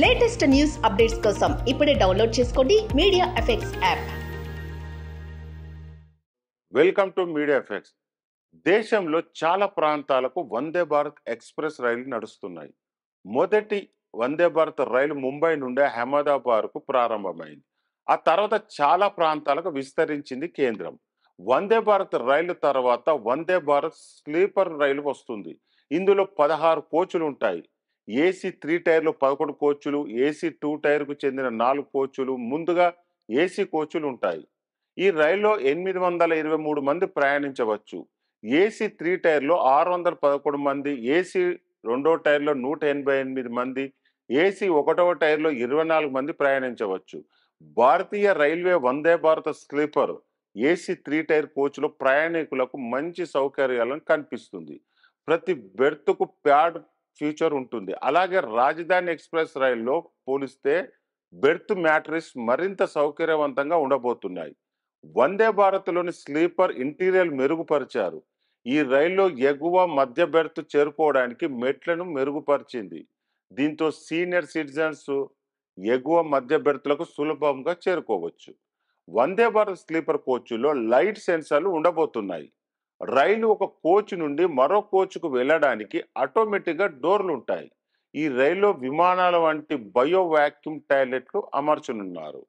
Latest news updates కోసం ఇప్పుడే download చేసుకోండి media effects app. Welcome to media effects. దేశంలో చాలా ప్రాంతాలకు వందే భారత్ ఎక్స్ప్రెస్ రైలు నడుస్తున్నాయి. మొదటి వందే భారత్ రైలు ముంబై నుండి అహ్మదాబాద్కు ప్రారంభమైంది. ఆ తర్వాత చాలా ప్రాంతాలకు విస్తరించింది కేంద్రం. వందే భారత్ రైలు తర్వాత వందే భారత్ స్లీపర్ రైలు వస్తుంది. ఇందులో 16 కోచులు ఉంటాయి. ఏసీ 3 టైర్లు 11 కోచులు, ఏసీ 2 టైర్కు చెందిన 4 కోచులు, ముందుగా ఏసీ కోచులు ఉంటాయి. ఈ రైల్లో 823 మంది ప్రయాణించవచ్చు. ఏసీ 3 టైర్లో 611 మంది, ఏసీ 2వ టైర్లో 188 మంది, ఏసీ 1వ టైర్లో 24 మంది ప్రయాణించవచ్చు. భారతీయ railway Vande Bharat sleeper AC 3 tyre కోచ్లో ప్రయాణికులకు మంచి సౌకర్యాలను కనిపిస్తుంది. ప్రతి బెర్త్కు ప్యాడ్ ఫీచర్ ఉంటుంది. అలాగే రాజధాని ఎక్స్ప్రెస్ రైల్లో పోలిస్తే బెర్త్ మ్యాట్రిక్స్ మరింత సౌకర్యవంతంగా ఉండబోతున్నాయి. వందే భారత్లోని స్లీపర్ ఇంటీరియర్ మెరుగుపరిచారు. ఈ రైల్లో ఎగువ మధ్య బెర్త్ చేరుకోవడానికి మెట్లను మెరుగుపరిచింది. దీంతో సీనియర్ సిటిజన్స్ ఎగువ మధ్య బెర్త్లకు సులభంగా చేరుకోవచ్చు. వందే భారత్ స్లీపర్ కోచ్లో లైట్ సెన్సార్లు ఉండబోతున్నాయి. రైలు ఒక కోచ్ నుండి మరో కోచ్కు వెళ్ళడానికి ఆటోమేటిక్గా డోర్లు ఉంటాయి. ఈ రైల్లో విమానాల వంటి బయో వాక్యూమ్ టాయిలెట్లు అమర్చనున్నారు.